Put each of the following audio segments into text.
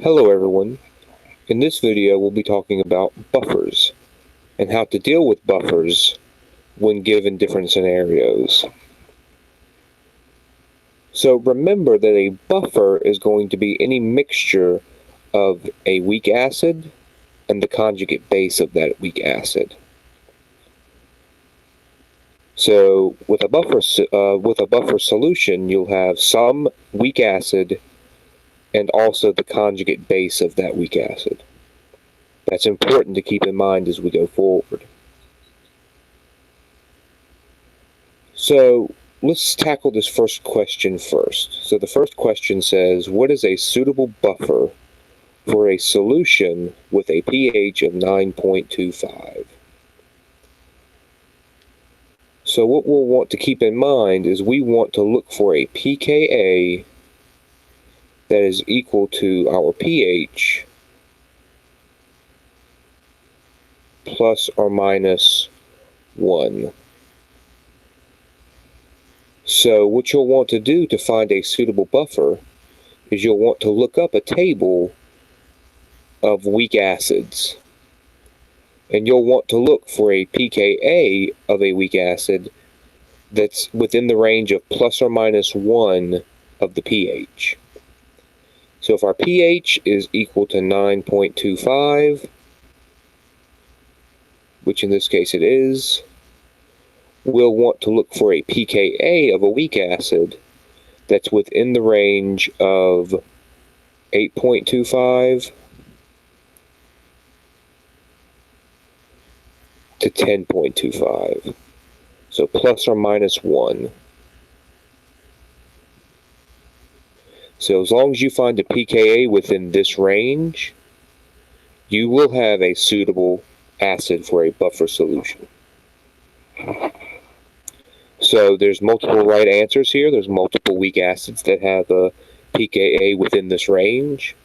Hello everyone. In this video we'll be talking about buffers and how to deal with buffers when given different scenarios. So remember that a buffer is going to be any mixture of a weak acid and the conjugate base of that weak acid. So with a buffer solution you'll have some weak acid and also the conjugate base of that weak acid. That's important to keep in mind as we go forward. So let's tackle this first question first. So the first question says, what is a suitable buffer for a solution with a pH of 9.25? So what we'll want to keep in mind is we want to look for a pKa that is equal to our pH plus or minus 1. So what you'll want to do to find a suitable buffer is you'll want to look up a table of weak acids. And you'll want to look for a pKa of a weak acid that's within the range of plus or minus 1 of the pH. So if our pH is equal to 9.25, which in this case it is, we'll want to look for a pKa of a weak acid that's within the range of 8.25 to 10.25. So plus or minus 1. So as long as you find a pKa within this range, you will have a suitable acid for a buffer solution. So there's multiple right answers here. There's multiple weak acids that have a pKa within this range.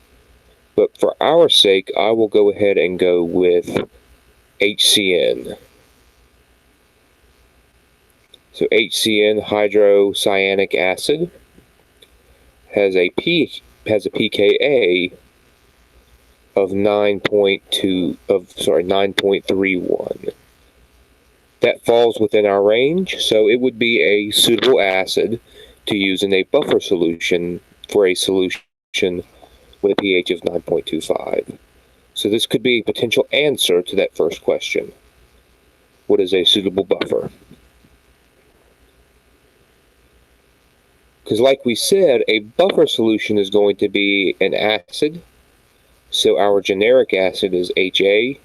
But for our sake, I will go ahead and go with HCN. So HCN, hydrocyanic acid, has a pKa of 9.31. That falls within our range, so it would be a suitable acid to use in a buffer solution for a solution with a pH of 9.25. So this could be a potential answer to that first question. What is a suitable buffer? Because like we said, a buffer solution is going to be an acid. So our generic acid is HA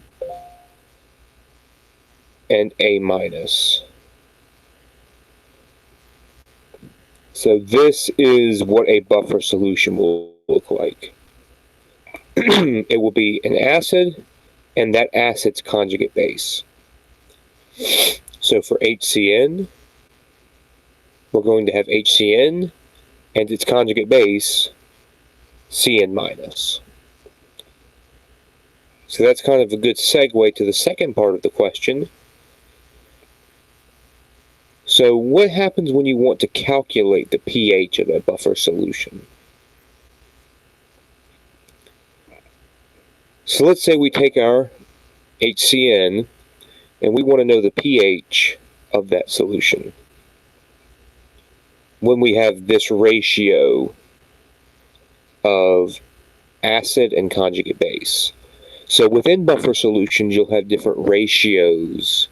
and A minus. So this is what a buffer solution will look like. It will be an acid and that acid's conjugate base. So for HCN, we're going to have HCN and its conjugate base, CN minus. So that's kind of a good segue to the second part of the question. So what happens when you want to calculate the pH of a buffer solution? So let's say we take our HCN and we want to know the pH of that solution. When we have this ratio of acid and conjugate base. So within buffer solutions, you'll have different ratios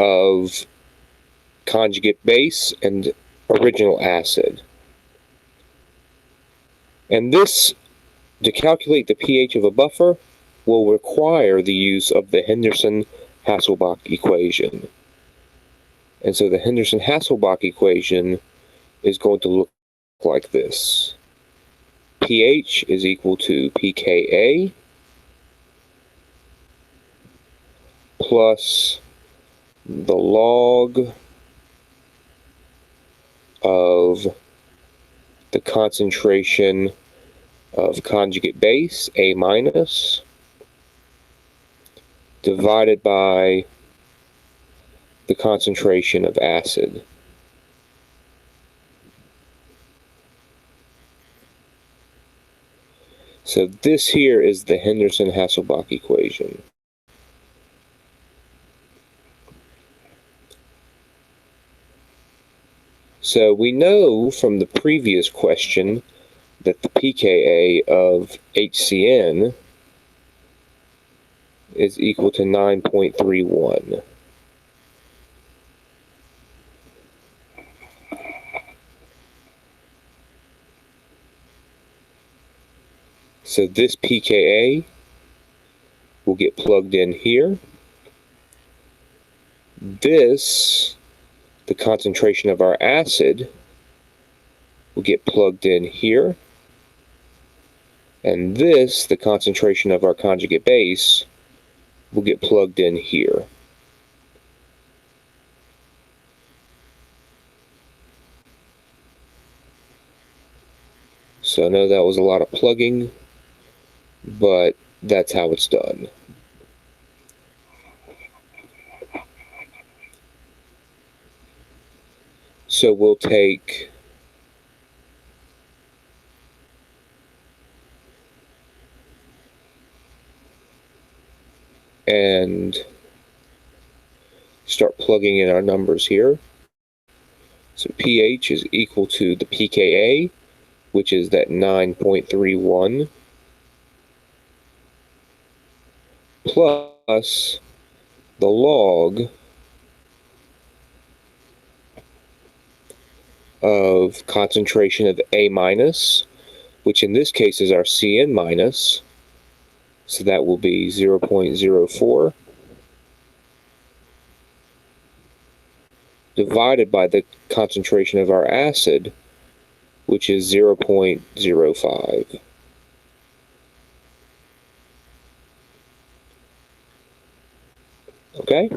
of conjugate base and original acid. And this, to calculate the pH of a buffer, will require the use of the Henderson-Hasselbalch equation. And so the Henderson-Hasselbalch equation is going to look like this. pH is equal to pKa plus the log of the concentration of conjugate base, A minus, divided by the concentration of acid. So this here is the Henderson-Hasselbalch equation. So we know from the previous question that the pKa of HCN is equal to 9.31. So this pKa will get plugged in here. This, the concentration of our acid, will get plugged in here. And this, the concentration of our conjugate base, will get plugged in here. So I know that was a lot of plugging, but that's how it's done. So we'll take and start plugging in our numbers here. So pH is equal to the pKa, which is that 9.31, plus the log of concentration of A minus, which in this case is our Cn minus, so that will be 0.04, divided by the concentration of our acid, which is 0.05. Okay?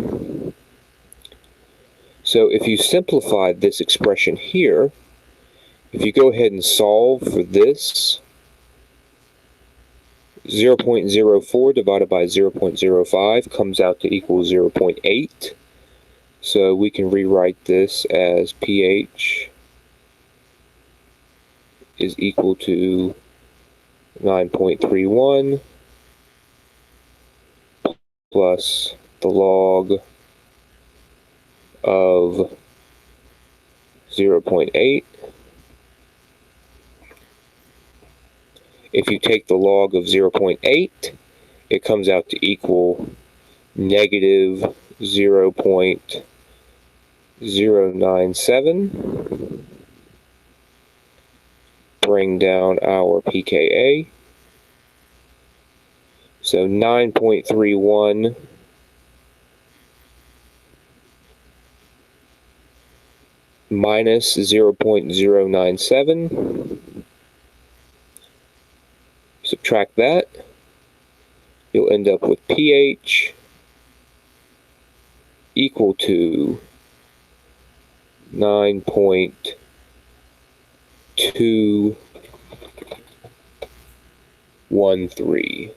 So if you simplify this expression here, if you go ahead and solve for this, 0.04 divided by 0.05 comes out to equal 0.8. So we can rewrite this as pH is equal to 9.31 plus the log of 0.8. If you take the log of 0.8, it comes out to equal negative 0.097. Bring down our pKa. So 9.31 minus 0.097. Subtract that. You'll end up with pH equal to 9.213.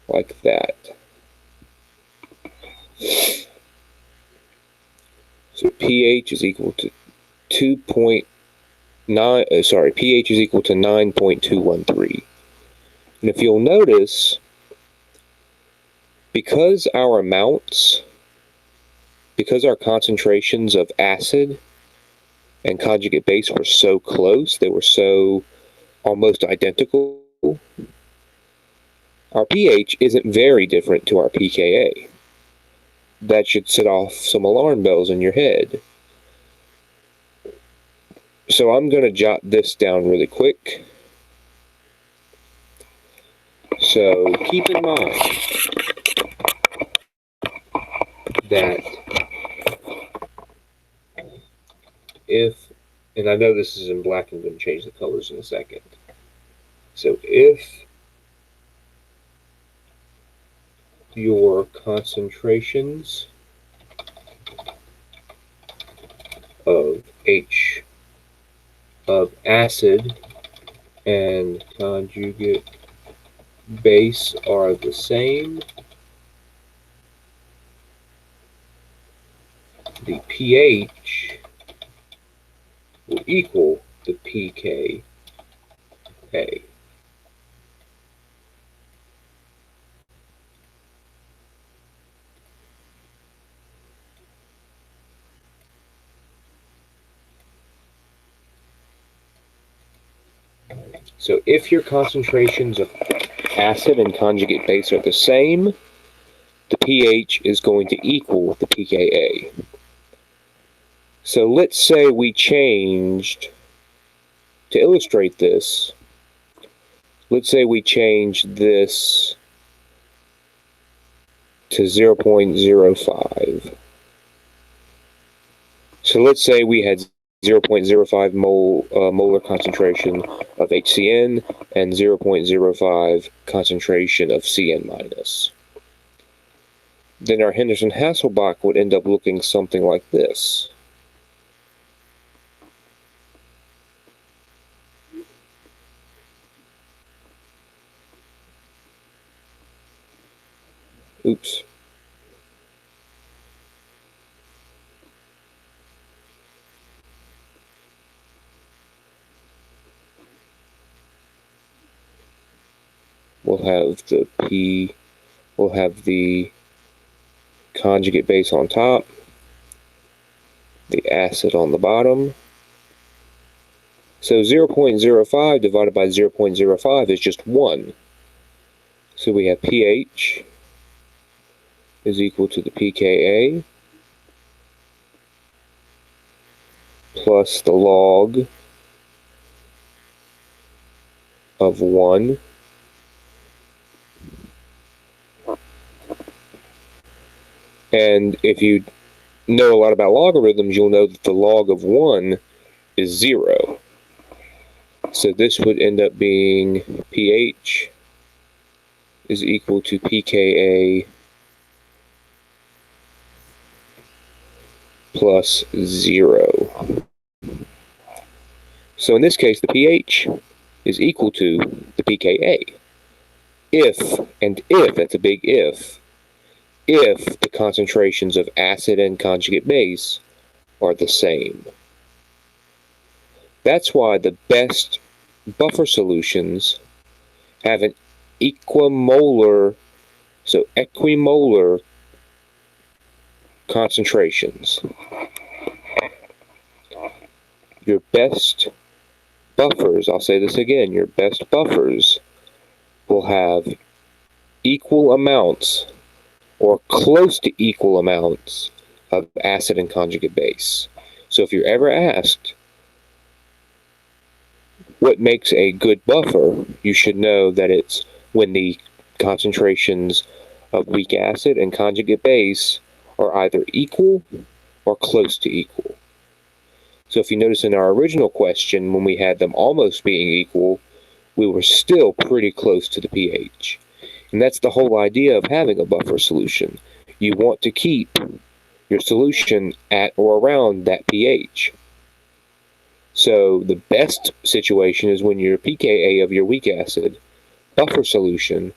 Like that. So pH is equal to 2.9, pH is equal to 9.213. And if you'll notice, because our concentrations of acid and conjugate base were so close, they were so almost identical, our pH isn't very different to our pKa. That should set off some alarm bells in your head. So I'm going to jot this down really quick. So keep in mind that if, and I know this is in black, I'm going to change the colors in a second. So if your concentrations of acid and conjugate base are the same, the pH will equal the pKa. So if your concentrations of acid and conjugate base are the same, the pH is going to equal the pKa. So let's say we changed, to illustrate this, let's say we changed this to 0.05. So let's say we had 0.05 molar concentration of HCN and 0.05 concentration of CN minus. Then our Henderson-Hasselbalch would end up looking something like this. Oops. We'll have the conjugate base on top, the acid on the bottom. So 0.05 divided by 0.05 is just 1. So we have pH is equal to the pKa plus the log of 1 and if you know a lot about logarithms, you'll know that the log of 1 is 0. So this would end up being pH is equal to pKa plus 0. So in this case, the pH is equal to the pKa. If, that's a big if the concentrations of acid and conjugate base are the same. That's why the best buffer solutions have an equimolar concentrations. Your best buffers, I'll say this again, your best buffers will have equal amounts or close to equal amounts of acid and conjugate base. So if you're ever asked what makes a good buffer, you should know that it's when the concentrations of weak acid and conjugate base are either equal or close to equal. So if you notice in our original question, when we had them almost being equal, we were still pretty close to the pH. And that's the whole idea of having a buffer solution. You want to keep your solution at or around that pH. So the best situation is when your pKa of your weak acid buffer solution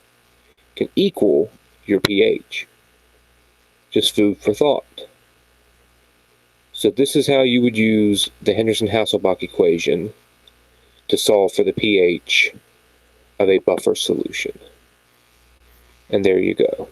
can equal your pH. Just food for thought. So this is how you would use the Henderson-Hasselbalch equation to solve for the pH of a buffer solution. And there you go.